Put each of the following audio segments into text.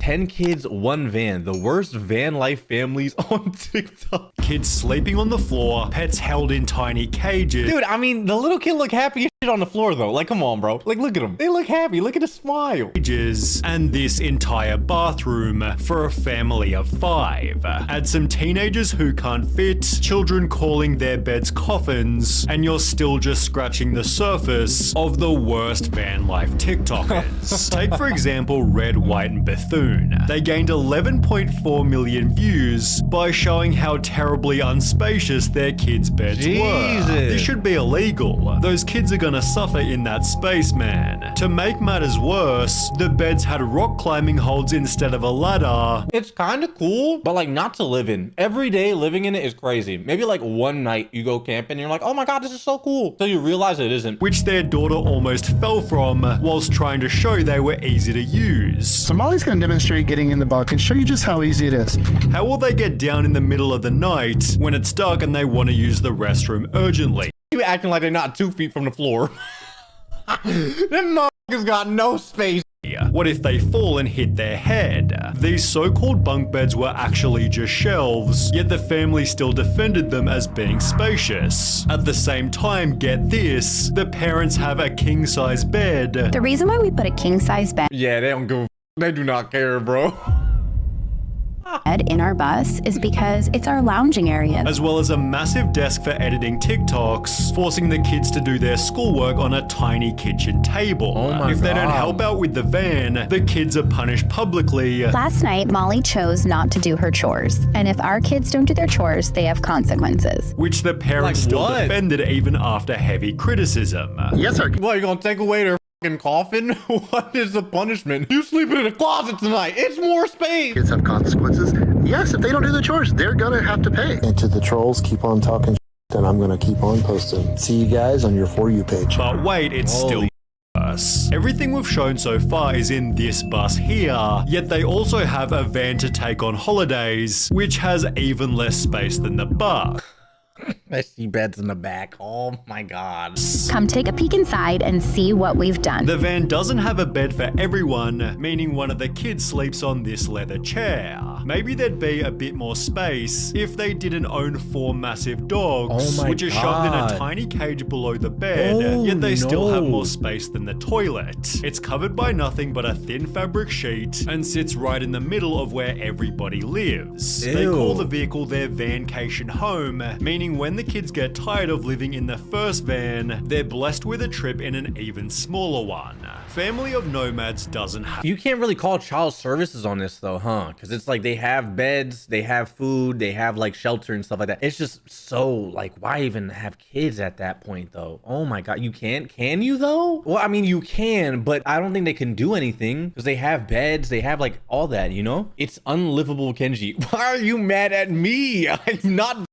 10 kids, 1 van. The worst van life families on TikTok. Kids sleeping on the floor, pets held in tiny cages. Dude, I mean, the little kid look happy as shit on the floor though. Like, come on, bro. Like, look at them. They look happy. Look at the smile. And this entire bathroom for a family of 5. Add some teenagers who can't fit, children calling their beds coffins, and you're still just scratching the surface of the worst van life TikTokers. Take for example Red, White, and Bethune. They gained 11.4 million views by showing how terribly unspacious their kids' beds were. This should be illegal. Those kids are gonna suffer in that space, man. To make matters worse, the beds had rock climbing holds instead of a ladder. It's kind of cool, but like not to live in. Every day living in it is crazy. Maybe like one night you go camping and you're like, oh my God, this is so cool. Till you realize it isn't. Which their daughter almost fell from whilst trying to show they were easy to use. So Molly's gonna demonstrate getting in the bunk and show you just how easy it is. How will they get down in the middle of the night when it's dark and they want to use the restroom urgently? You acting like they're not 2 feet from the floor. Them motherfuckers got no space. What if they fall and hit their head? These so-called bunk beds were actually just shelves, yet the family still defended them as being spacious. At the same time, get this, the parents have a king-size bed. The reason why we put a king-size bed Yeah, they don't give. They do not care, bro. in our bus is because it's our lounging area. As well as a massive desk for editing TikToks, forcing the kids to do their schoolwork on a tiny kitchen table. Oh my if they don't God. help out with the van, the kids are punished publicly. Last night, Molly chose not to do her chores. And if our kids don't do their chores, they have consequences. Which the parents Like still what? defended even after heavy criticism. Yes, sir. What, you gonna take away their fucking coffin? What is the punishment? You sleeping in a closet tonight. It's more space. Kids have consequences. Yes, if they don't do the chores, they're gonna have to pay. And to the trolls, keep on talking and I'm gonna keep on posting. See you guys on your For You page. But wait, it's still bus. Everything we've shown so far is in this bus here, yet they also have a van to take on holidays, which has even less space than the bus. I see beds in the back. Oh my God. Come take a peek inside and see what we've done. The van doesn't have a bed for everyone, meaning one of the kids sleeps on this leather chair. Maybe there'd be a bit more space if they didn't own 4 massive dogs, Oh my which are shoved in a God. tiny cage below the bed, Oh yet they still have no. more space than the toilet. It's covered by nothing but a thin fabric sheet and sits right in the middle of where everybody lives. They Ew. call the vehicle their vancation home, meaning when the kids get tired of living in the first van, they're blessed with a trip in an even smaller one. Family of Nomads doesn't have. You can't really call child services on this though, huh? Because it's like they have beds, they have food, they have like shelter and stuff like that. It's just so like, why even have kids at that point though? Oh my God, you can't? Can you though? Well, I mean, you can, but I don't think they can do anything because they have beds, they have like all that, you know? It's unlivable, Kenji. Why are you mad at me? I'm not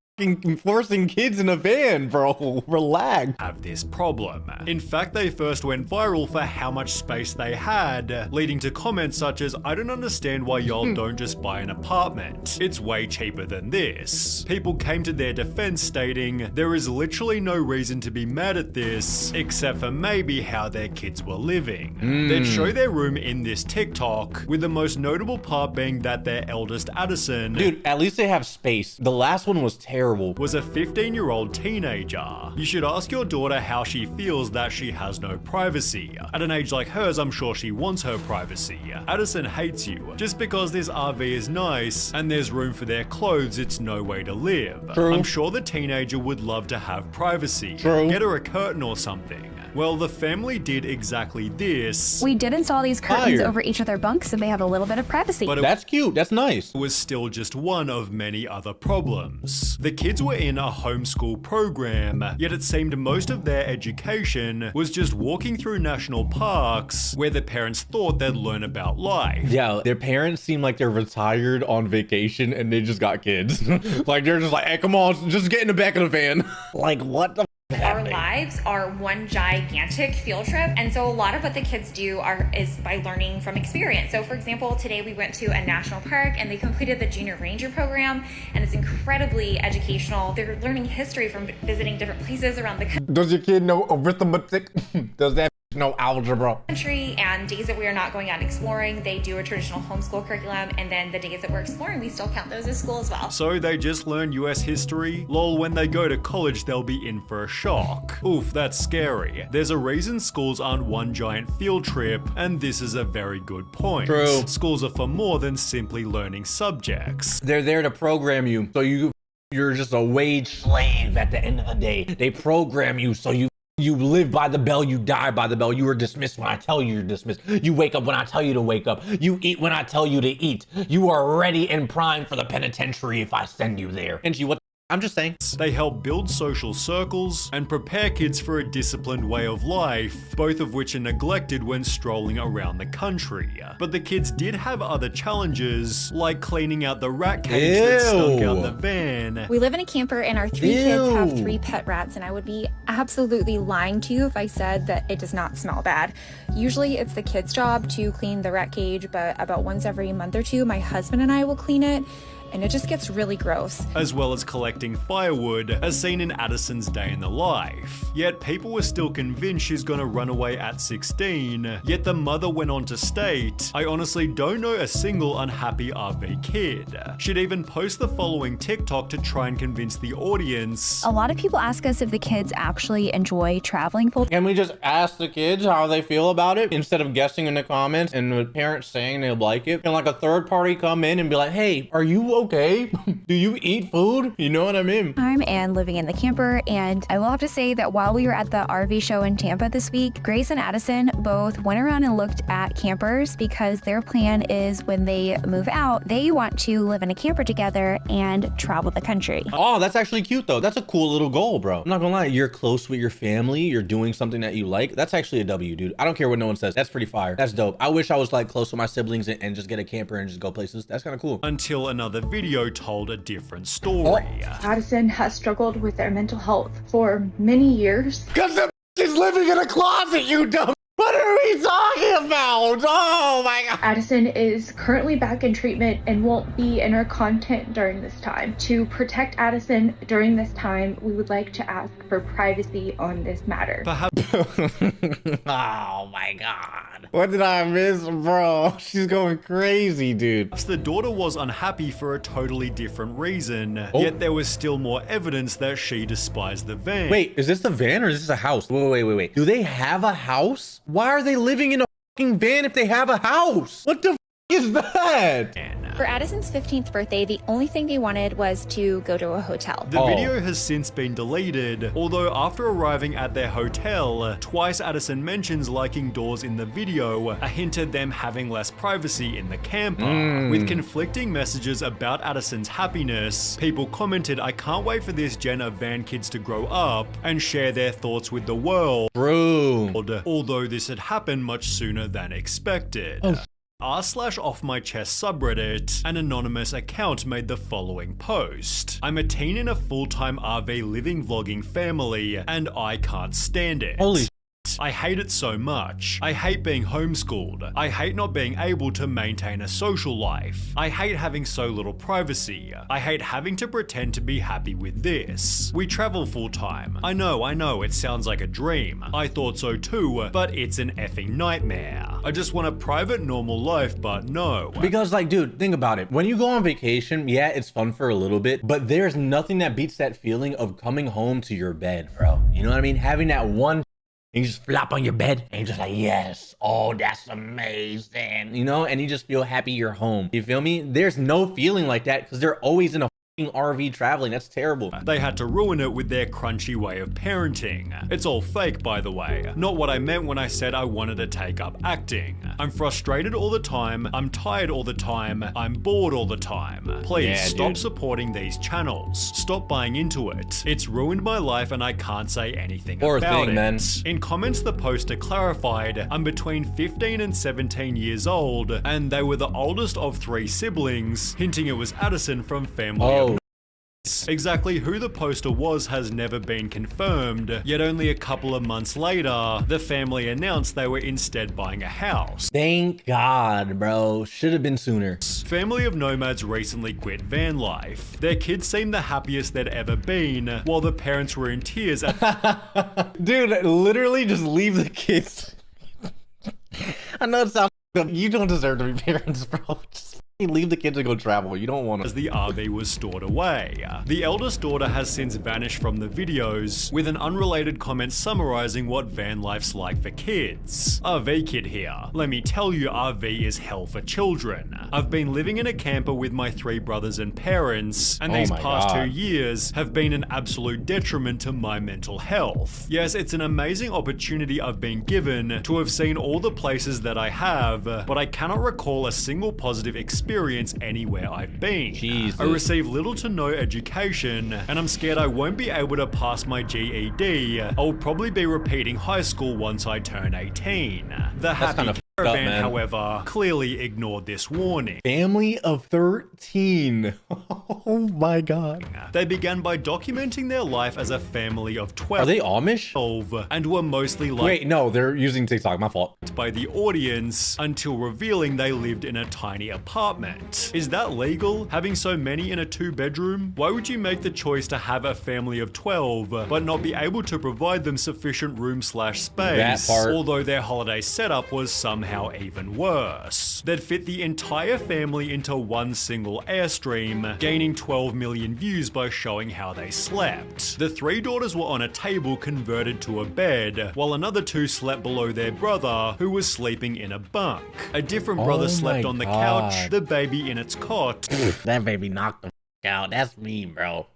forcing kids in a van, bro. Relax. Have this problem. In fact, they first went viral for how much space they had, leading to comments such as, I don't understand why y'all don't just buy an apartment. It's way cheaper than this. People came to their defense stating, there is literally no reason to be mad at this, except for maybe how their kids were living. They'd show their room in this TikTok, with the most notable part being that their eldest Addison, Dude, at least they have space. The last one was terrible. was a 15-year-old teenager. You should ask your daughter how she feels that she has no privacy. At an age like hers, I'm sure she wants her privacy. Addison hates you. Just because this RV is nice and there's room for their clothes, it's no way to live. True. I'm sure the teenager would love to have privacy. True. Get her a curtain or something. Well, the family did exactly this. We did install these curtains Fire. over each of their bunks so they have a little bit of privacy. But it That's cute. That's nice. was still just one of many other problems. The kids were in a homeschool program, yet it seemed most of their education was just walking through national parks where the parents thought they'd learn about life. Yeah, their parents seem like they're retired on vacation and they just got kids. Like they're just like, hey, come on, just get in the back of the van. Like what the Our lives are one gigantic field trip, and so a lot of what the kids do is by learning from experience. So for example, today we went to a national park and they completed the junior ranger program, and it's incredibly educational. They're learning history from visiting different places around the country. Does your kid know arithmetic? Does that No algebra. country, and days that we are not going out and exploring, they do a traditional homeschool curriculum, and then the days that we're exploring, we still count those as school as well. So they just learn US history? Lol, when they go to college, they'll be in for a shock. Oof, that's scary. There's a reason schools aren't one giant field trip, and this is a very good point. True. Schools are for more than simply learning subjects. They're there to program you, so you're just a wage slave at the end of the day. They program you so you live by the bell, you die by the bell. You are dismissed when I tell you you're dismissed. You wake up when I tell you to wake up. You eat when I tell you to eat. You are ready and primed for the penitentiary if I send you there. Kenji, what? I'm just saying. They help build social circles and prepare kids for a disciplined way of life, both of which are neglected when strolling around the country. But the kids did have other challenges, like cleaning out the rat cage that stunk out the van. We live in a camper and our 3 kids have 3 pet rats, and I would be absolutely lying to you if I said that it does not smell bad. Usually it's the kids' job to clean the rat cage, but about once every month or two, my husband and I will clean it. And it just gets really gross. As well as collecting firewood, as seen in Addison's day in the life. Yet people were still convinced she's gonna run away at 16, yet the mother went on to state, I honestly don't know a single unhappy RV kid. She'd even post the following TikTok to try and convince the audience. A lot of people ask us if the kids actually enjoy traveling full Can we just ask the kids how they feel about it instead of guessing in the comments and the parents saying they like it? Can like a third party come in and be like, hey, are you okay? Do you eat food? You know what I mean? time and living in the camper. And I will have to say that while we were at the RV show in Tampa this week, Grace and Addison both went around and looked at campers because their plan is when they move out, they want to live in a camper together and travel the country. Oh, that's actually cute though. That's a cool little goal, bro. I'm not gonna lie. You're close with your family. You're doing something that you like. That's actually a W, dude. I don't care what no one says. That's pretty fire. That's dope. I wish I was like close with my siblings and just get a camper and just go places. That's kind of cool. Until another video told a different story. Addison has struggled with their mental health for many years. Cause the is living in a closet, you dumb. What are we talking about? Oh my god. Addison is currently back in treatment and won't be in our content during this time. To protect Addison during this time, we would like to ask for privacy on this matter. Perhaps Oh my god. What did I miss, bro? She's going crazy, dude. the daughter was unhappy for a totally different reason, yet there was still more evidence that she despised the van. Wait, is this the van or is this a house? Wait. Do they have a house? Why are they living in a fucking van if they have a house? What the f is that? For Addison's 15th birthday, the only thing they wanted was to go to a hotel. The video has since been deleted, although after arriving at their hotel, twice Addison mentions liking doors in the video, a hint at them having less privacy in the camper. With conflicting messages about Addison's happiness, people commented, I can't wait for this gen of van kids to grow up and share their thoughts with the world. Bro. Although this had happened much sooner than expected. r/off my chest subreddit, an anonymous account made the following post. I'm a teen in a full-time RV living vlogging family, and I can't stand it. Holy I hate it so much. I hate being homeschooled. I hate not being able to maintain a social life. I hate having so little privacy. I hate having to pretend to be happy with this. We travel full time. I know, it sounds like a dream. I thought so too, but it's an effing nightmare. I just want a private, normal life, but no. Because like, dude, think about it. When you go on vacation, yeah, it's fun for a little bit, but there's nothing that beats that feeling of coming home to your bed, bro. You know what I mean? Having that one and you just flop on your bed and you're just like, yes, oh, that's amazing, you know, and you just feel happy you're home. You feel me? There's no feeling like that because they're always in a RV traveling. That's terrible. They had to ruin it with their crunchy way of parenting. It's all fake, by the way. Not what I meant when I said I wanted to take up acting. I'm frustrated all the time. I'm tired all the time. I'm bored all the time. Please stop supporting these channels. Stop buying into it. It's ruined my life and I can't say anything about it. Man. In comments, the poster clarified, I'm between 15 and 17 years old, and they were the oldest of 3 siblings, hinting it was Addison from Family. Exactly who the poster was has never been confirmed, yet only a couple of months later, the family announced they were instead buying a house. Thank God, bro. Should have been sooner. Family of nomads recently quit van life. Their kids seemed the happiest they'd ever been, while the parents were in tears at Dude, literally just leave the kids. I know it sounds you don't deserve to be parents, bro. Just leave the kids and go travel. You don't want to. As the RV was stored away. The eldest daughter has since vanished from the videos, with an unrelated comment summarizing what van life's like for kids. RV kid here. Let me tell you, RV is hell for children. I've been living in a camper with my 3 brothers and parents, and these past 2 years have been an absolute detriment to my mental health. Yes, it's an amazing opportunity I've been given to have seen all the places that I have, but I cannot recall a single positive experience anywhere I've been. Jesus. I receive little to no education, and I'm scared I won't be able to pass my GED. I'll probably be repeating high school once I turn 18. The happy caravan, however, clearly ignored this warning. Family of 13. Oh my god. They began by documenting their life as a family of 12. Are they Amish? And were mostly like... Wait, no, they're using TikTok. My fault. ...by the audience until revealing they lived in a tiny apartment. Is that legal? Having so many in a 2-bedroom? Why would you make the choice to have a family of 12 but not be able to provide them sufficient room/space? That part. Although their holiday setup was somehow even worse. They'd fit the entire family into one single Airstream, gaining 12 million views by showing how they slept. The 3 daughters were on a table converted to a bed, while another 2 slept below their brother, who was sleeping in a bunk. A different brother slept on the couch, the baby in its cot. That baby knocked the out. That's me, bro.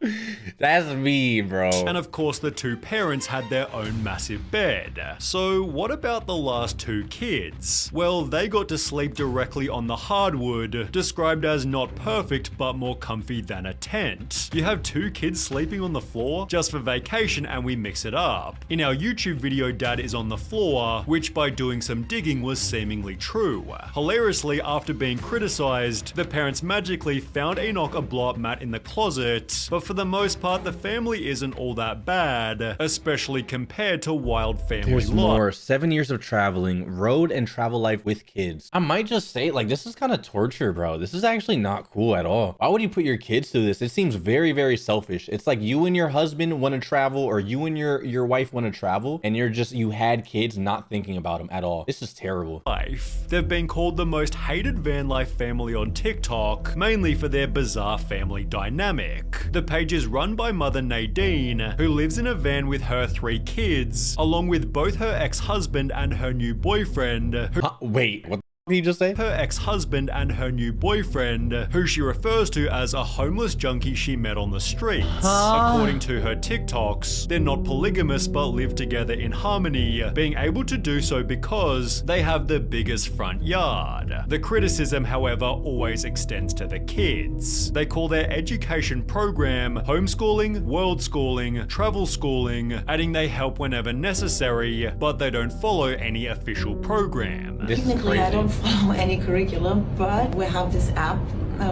That's me, bro. And of course, the 2 parents had their own massive bed. So what about the last 2 kids? Well, they got to sleep directly on the hardwood, described as not perfect but more comfy than a tent. You have 2 kids sleeping on the floor just for vacation, and we mix it up. In our YouTube video, Dad is on the floor, which by doing some digging was seemingly true. Hilariously, after being criticized, the parents magically found Enoch a blow-up mat in the closet, but for the most part the family isn't all that bad, especially compared to wild family There's life. more. 7 years of traveling, road and travel life with kids. I might just say, like, this is kind of torture, bro. This is actually not cool at all. Why would you put your kids through this? It seems very, very selfish. It's like you and your husband want to travel, or you and your wife want to travel, and you had kids not thinking about them at all. This is terrible. They've been called the most hated van life family on TikTok, mainly for their bizarre family dynamic. The page is run by mother Nadine, who lives in a van with her 3 kids, along with both her ex-husband and her new boyfriend. Wait, what did he just say? Her ex-husband and her new boyfriend, who she refers to as a homeless junkie she met on the streets. According to her TikToks, they're not polygamous but live together in harmony, being able to do so because they have the biggest front yard. The criticism, however, always extends to the kids. They call their education program homeschooling, world schooling, travel schooling, adding they help whenever necessary, but they don't follow any official program. Technically, I don't follow any curriculum, but we have this app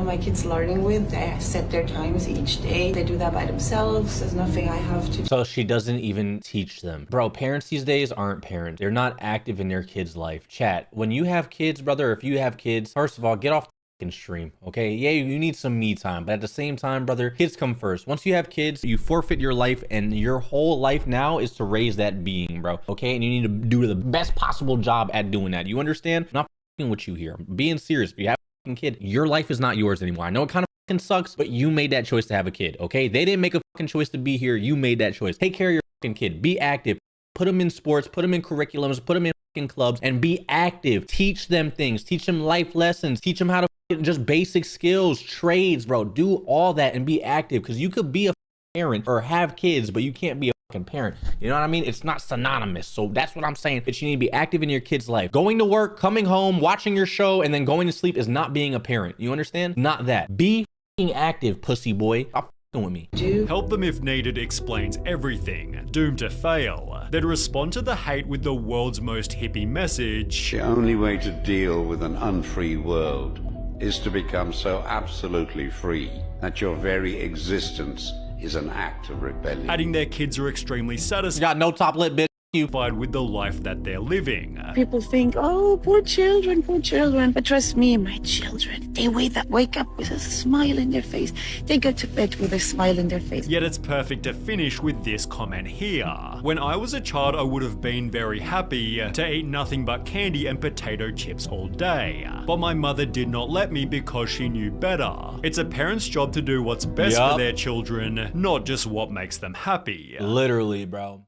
my kids learning with. They set their times each day. They do that by themselves. There's nothing I have to. So she doesn't even teach them. Bro, parents these days aren't parents. They're not active in their kids' life. Chat, when you have kids, brother, if you have kids, first of all, get off the stream, okay? Yeah, you need some me time, but at the same time, brother, kids come first. Once you have kids, you forfeit your life, and your whole life now is to raise that being, bro, okay? And you need to do the best possible job at doing that. You understand? I'm not with you here. I'm being serious. If you have a kid, your life is not yours anymore. I know it kind of sucks, but you made that choice to have a kid, okay? They didn't make a choice to be here. You made that choice. Take care of your kid. Be active. Put them in sports. Put them in curriculums. Put them in clubs, and be active. Teach them things. Teach them life lessons. Teach them how to just basic skills, trades, bro. Do all that and be active, because you could be a parent or have kids, but you can't be a parent. You know what I mean? It's not synonymous. So that's what I'm saying, that you need to be active in your kid's life. Going to work, coming home, watching your show, and then going to sleep is not being a parent. You understand? Not that. Be active, pussy boy. Stop with me. Help them if needed explains everything. Doomed to fail. They'd respond to the hate with the world's most hippie message. The only way to deal with an unfree world is to become so absolutely free that your very existence is an act of rebellion. Adding their kids are extremely satisfied. Got no top lip, bitch. with the life that they're living. People think, oh, poor children, poor children. But trust me, my children, they wake up with a smile in their face. They go to bed with a smile in their face. Yet it's perfect to finish with this comment here. When I was a child, I would have been very happy to eat nothing but candy and potato chips all day. But my mother did not let me because she knew better. It's a parent's job to do what's best for their children, not just what makes them happy. Literally, bro.